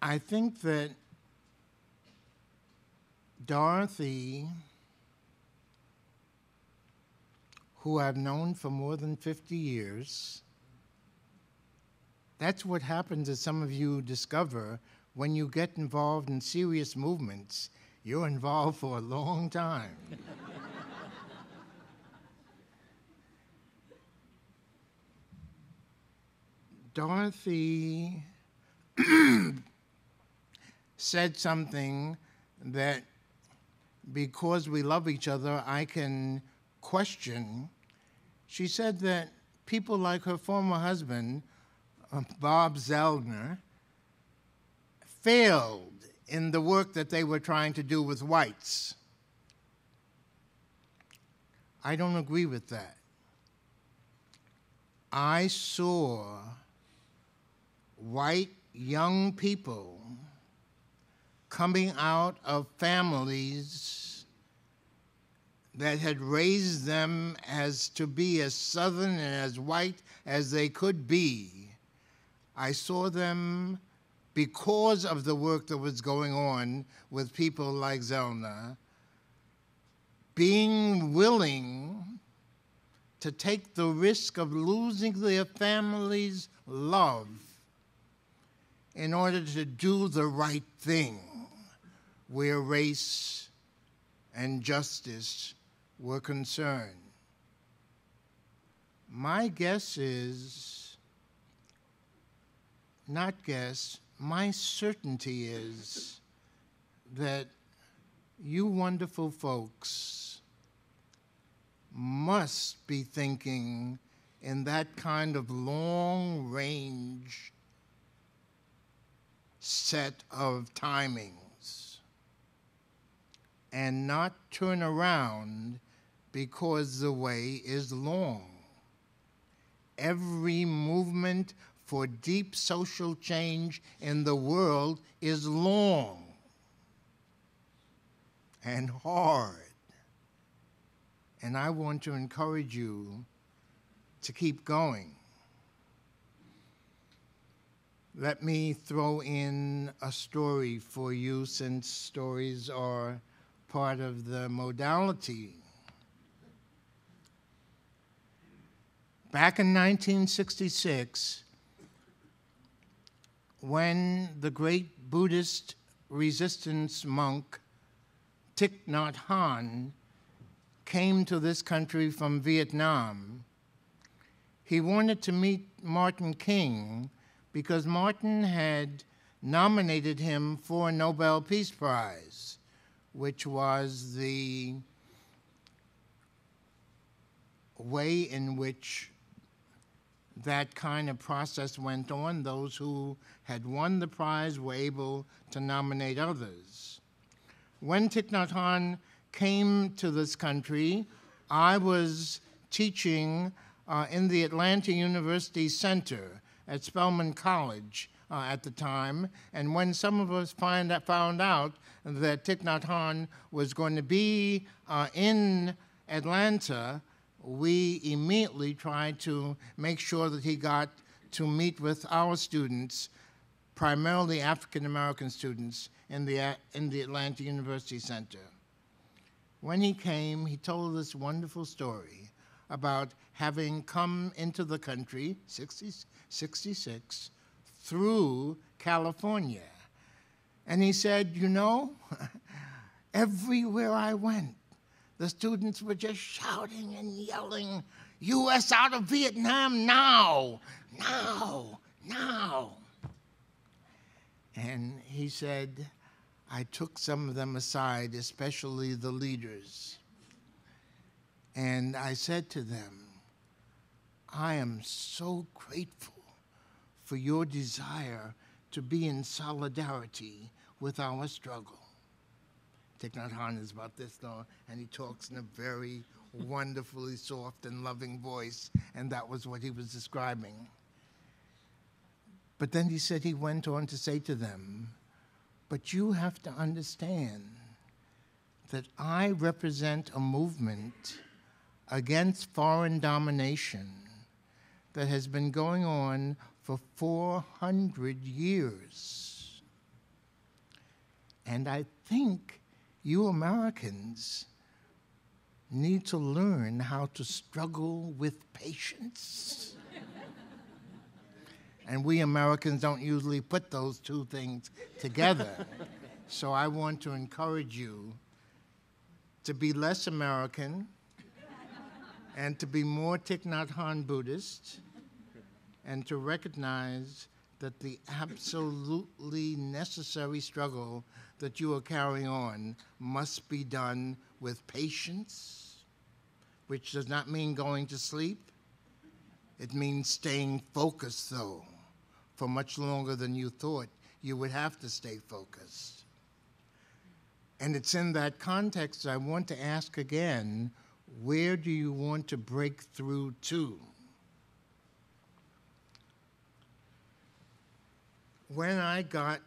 I think that Dorothy, who I've known for more than 50 years, that's what happens, as some of you discover, when you get involved in serious movements. You're involved for a long time. Dorothy said something that, because we love each other, I can question. She said that people like her former husband, Bob Zellner, failed in the work that they were trying to do with whites. I don't agree with that. I saw white young people coming out of families that had raised them as to be as Southern and as white as they could be. I saw them, because of the work that was going on with people like Zellner, being willing to take the risk of losing their family's love in order to do the right thing where race and justice were concerned. My guess is, not guess, my certainty is that you wonderful folks must be thinking in that kind of long-range set of timings, and not turn around because the way is long. Every movement for deep social change in the world is long and hard. And I want to encourage you to keep going. Let me throw in a story for you, since stories are part of the modality. Back in 1966, when the great Buddhist resistance monk Thich Nhat Hanh came to this country from Vietnam, he wanted to meet Martin King because Martin had nominated him for a Nobel Peace Prize, which was the way in which that kind of process went on. Those who had won the prize were able to nominate others. When Thich Nhat Hanh came to this country, I was teaching in the Atlanta University Center at Spelman College at the time, and when some of us found out that Thich Nhat Hanh was going to be in Atlanta, we immediately tried to make sure that he got to meet with our students, primarily African-American students, in the Atlanta University Center. When he came, he told this wonderful story about having come into the country, 66, through California. And he said, you know, everywhere I went, the students were just shouting and yelling, U.S. out of Vietnam now, now, now. And he said, I took some of them aside, especially the leaders. And I said to them, I am so grateful for your desire to be in solidarity with our struggle. Thich Nhat Hanh is about this long, and he talks in a very wonderfully soft and loving voice, and that was what he was describing. But then he said, he went on to say to them, but you have to understand that I represent a movement against foreign domination that has been going on for 400 years. And I think you Americans need to learn how to struggle with patience. And we Americans don't usually put those two things together. So I want to encourage you to be less American and to be more Thich Nhat Hanh Buddhist, and to recognize that the absolutely necessary struggle that you are carrying on must be done with patience, which does not mean going to sleep. It means staying focused, though, for much longer than you thought you would have to stay focused. And it's in that context I want to ask again, where do you want to break through to? When I got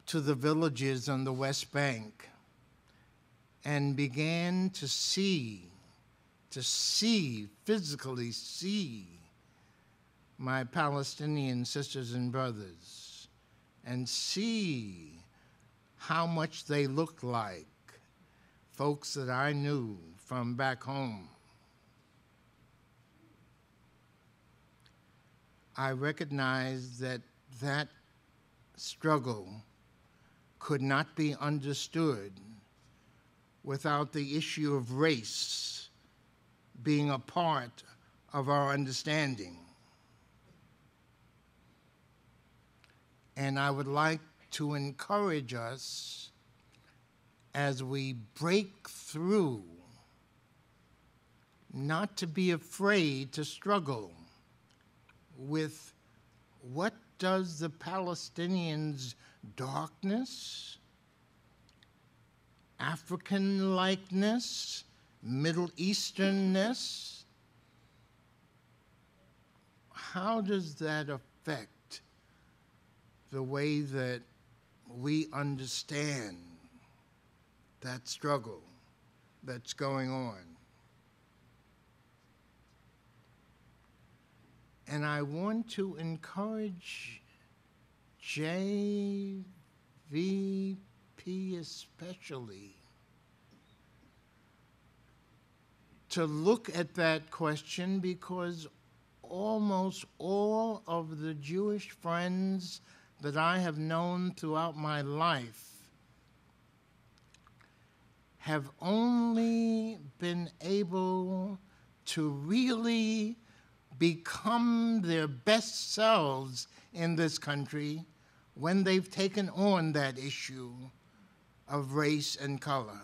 to the villages on the West Bank and began to physically see my Palestinian sisters and brothers and see how much they looked like folks that I knew from back home, I recognized that that struggle could not be understood without the issue of race being a part of our understanding. And I would like to encourage us as we break through not to be afraid to struggle with what does the Palestinians' darkness, African-likeness, Middle Easternness, how does that affect the way that we understand that struggle that's going on? And I want to encourage JVP especially to look at that question, because almost all of the Jewish friends that I have known throughout my life have only been able to really become their best selves in this country when they've taken on that issue of race and color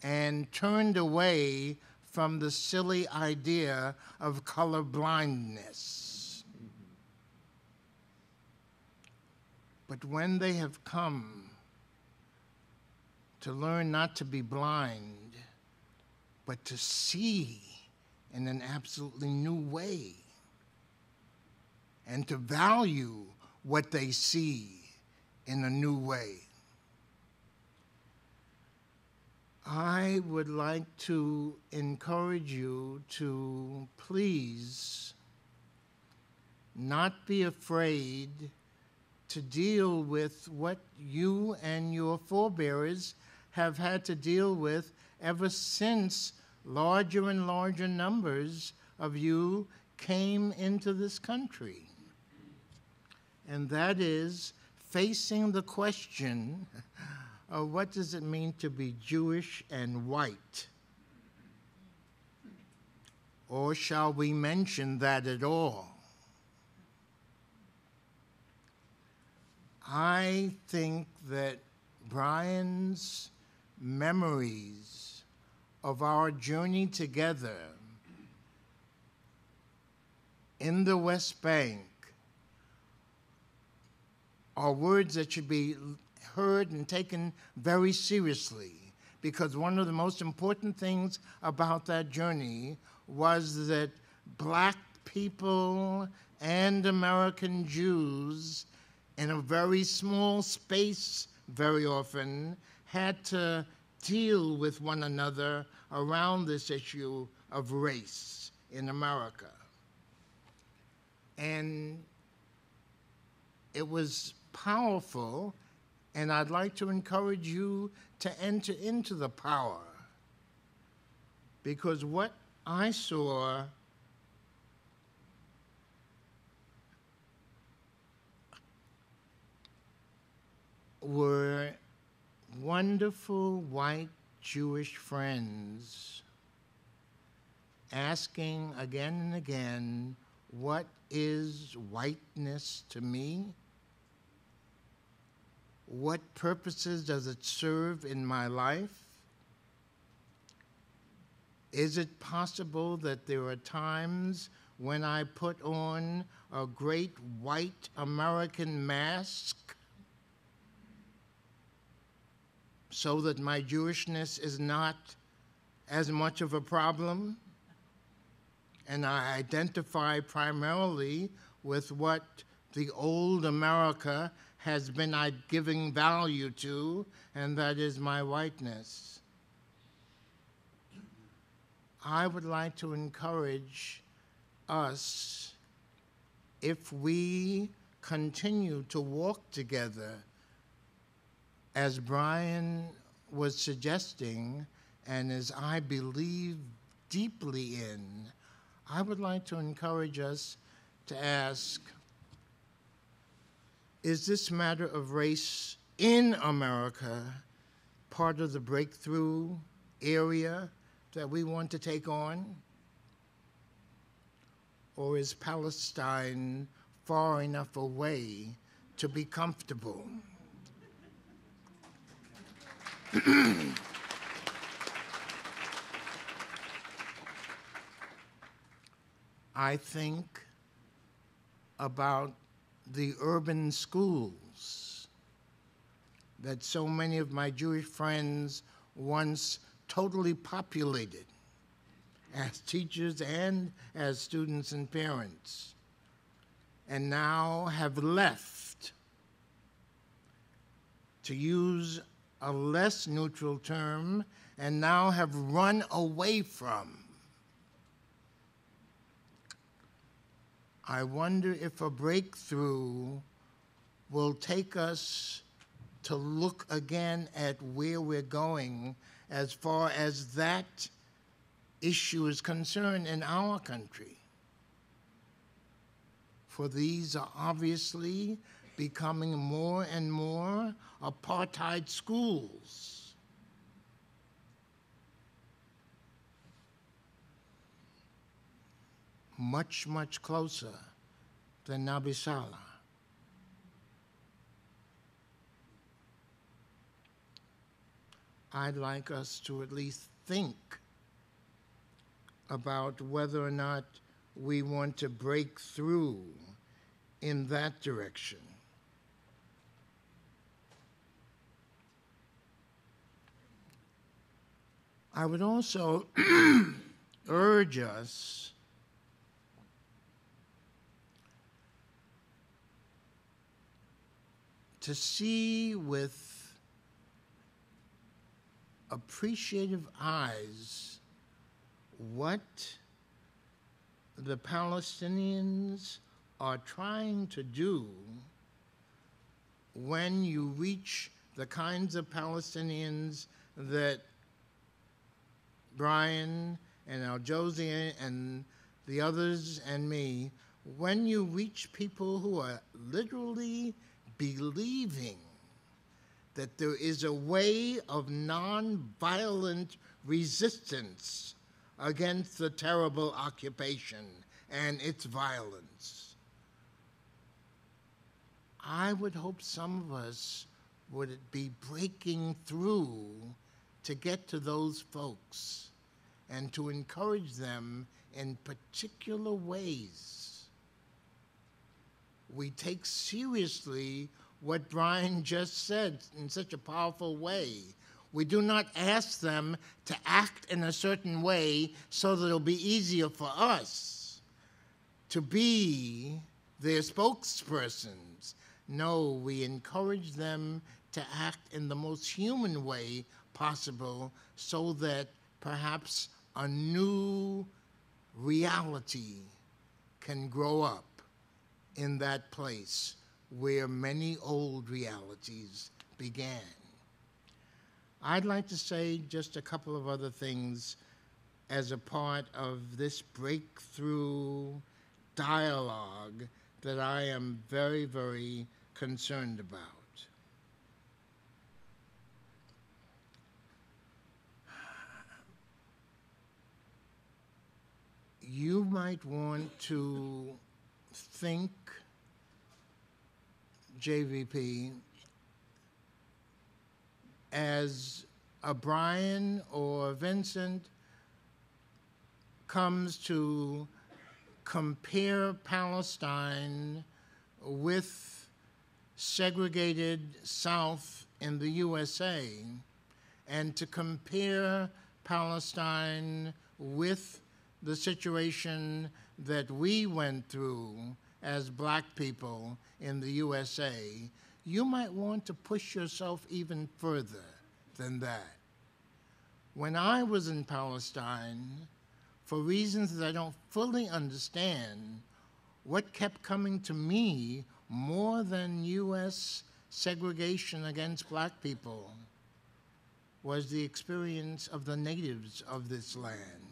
and turned away from the silly idea of color blindness. But when they have come to learn not to be blind, but to see in an absolutely new way, and to value what they see in a new way, I would like to encourage you to please not be afraid to deal with what you and your forebears have had to deal with ever since larger and larger numbers of you came into this country. And that is facing the question of what does it mean to be Jewish and white? Or shall we mention that at all? I think that Brian's memories of our journey together in the West Bank are words that should be heard and taken very seriously, because one of the most important things about that journey was that black people and American Jews in a very small space very often had to deal with one another around this issue of race in America. And it was powerful, and I'd like to encourage you to enter into the power, because what I saw were wonderful white Jewish friends asking again and again, what is whiteness to me? What purposes does it serve in my life? Is it possible that there are times when I put on a great white American mask so that my Jewishness is not as much of a problem, and I identify primarily with what the old America has been giving value to, and that is my whiteness? I would like to encourage us, if we continue to walk together, as Brian was suggesting, and as I believe deeply in, I would like to encourage us to ask, is this matter of race in America part of the breakthrough area that we want to take on? Or is Palestine far enough away to be comfortable? I think about the urban schools that so many of my Jewish friends once totally populated as teachers and as students and parents, and now have left, to use a less neutral term, and now have run away from. I wonder if a breakthrough will take us to look again at where we're going as far as that issue is concerned in our country. For these are obviously becoming more and more apartheid schools. Much, much closer than Nabi Saleh. I'd like us to at least think about whether or not we want to break through in that direction. I would also urge us to see with appreciative eyes what the Palestinians are trying to do when you reach the kinds of Palestinians that Brian and Al-Josie and the others and me, when you reach people who are literally believing that there is a way of nonviolent resistance against the terrible occupation and its violence. I would hope some of us would be breaking through to get to those folks and to encourage them in particular ways. We take seriously what Brian just said in such a powerful way. We do not ask them to act in a certain way so that it'll be easier for us to be their spokespersons. No, we encourage them to act in the most human way possible so that perhaps a new reality can grow up in that place where many old realities began. I'd like to say just a couple of other things as a part of this breakthrough dialogue that I am very, very concerned about. You might want to think, JVP, as a Brian or Vincent comes to compare Palestine with segregated South in the USA, and to compare Palestine with the situation that we went through as black people in the USA, you might want to push yourself even further than that. When I was in Palestine, for reasons that I don't fully understand, what kept coming to me more than US segregation against black people was the experience of the natives of this land.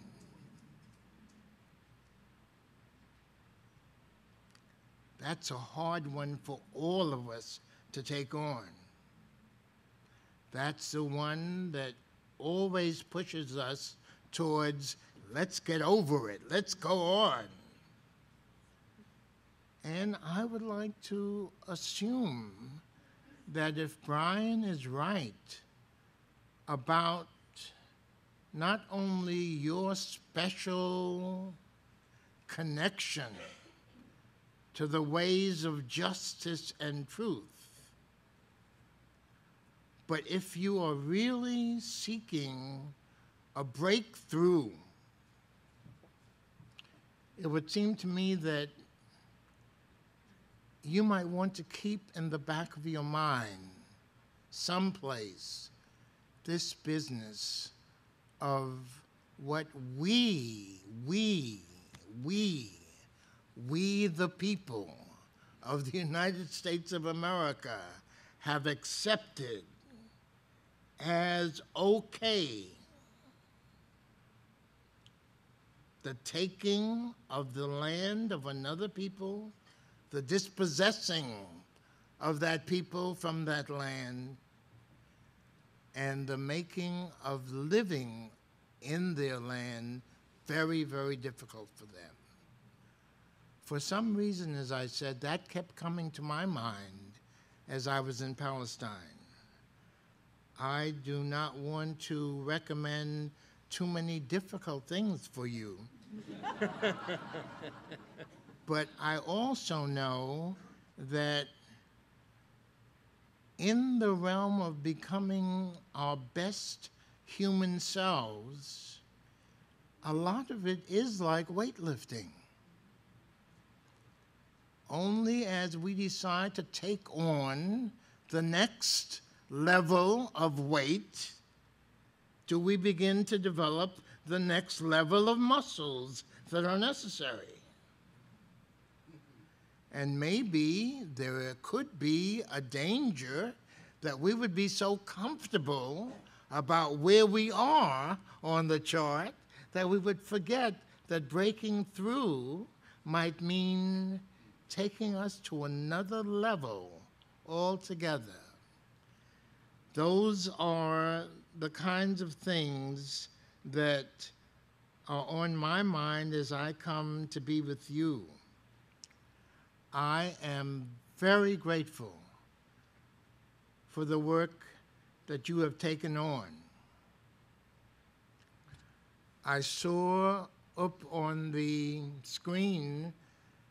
That's a hard one for all of us to take on. That's the one that always pushes us towards, let's get over it, let's go on. And I would like to assume that if Brian is right about not only your special connection to the ways of justice and truth, but if you are really seeking a breakthrough, it would seem to me that you might want to keep in the back of your mind someplace this business of what we the people of the United States of America have accepted as okay. The taking of the land of another people, the dispossessing of that people from that land, and the making of living in their land very, very difficult for them. For some reason, as I said, that kept coming to my mind as I was in Palestine. I do not want to recommend too many difficult things for you. But I also know that in the realm of becoming our best human selves, a lot of it is like weightlifting. Only as we decide to take on the next level of weight do we begin to develop the next level of muscles that are necessary. And maybe there could be a danger that we would be so comfortable about where we are on the chart that we would forget that breaking through might mean taking us to another level altogether. Those are the kinds of things that are on my mind as I come to be with you. I am very grateful for the work that you have taken on. I saw up on the screen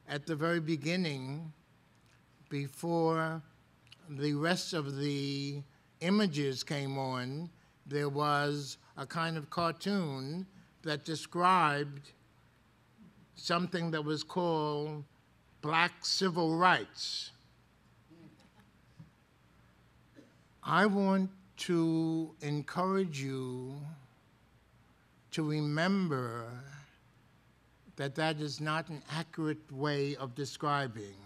at the very beginning, before the rest of the images came on, there was a kind of cartoon that described something that was called Black civil rights. I want to encourage you to remember that that is not an accurate way of describing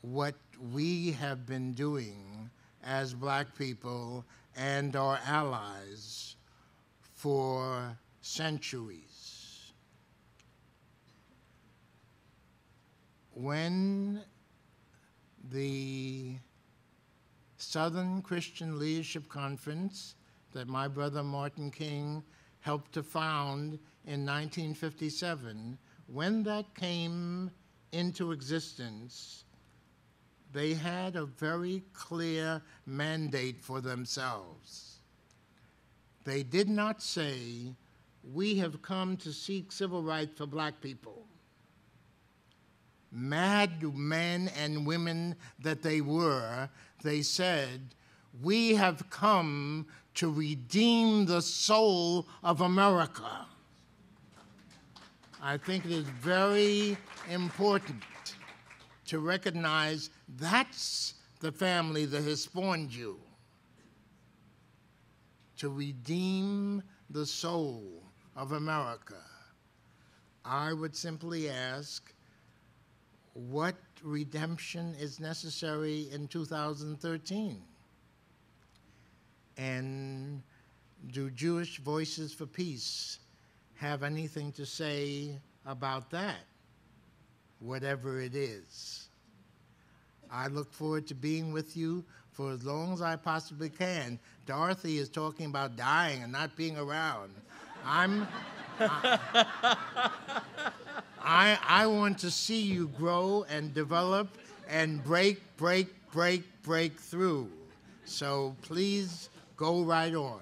what we have been doing as Black people and our allies for centuries. When the Southern Christian Leadership Conference that my brother Martin King helped to found in 1957, when that came into existence, they had a very clear mandate for themselves. They did not say, we have come to seek civil rights for Black people. Mad men and women that they were, they said, we have come to redeem the soul of America. I think it is very important to recognize that's the family that has spawned you. To redeem the soul of America. I would simply ask, what redemption is necessary in 2013? And do Jewish Voices for Peace have anything to say about that, whatever it is? I look forward to being with you for as long as I possibly can. Dorothy is talking about dying and not being around. I want to see you grow and develop and break through. So please go right on.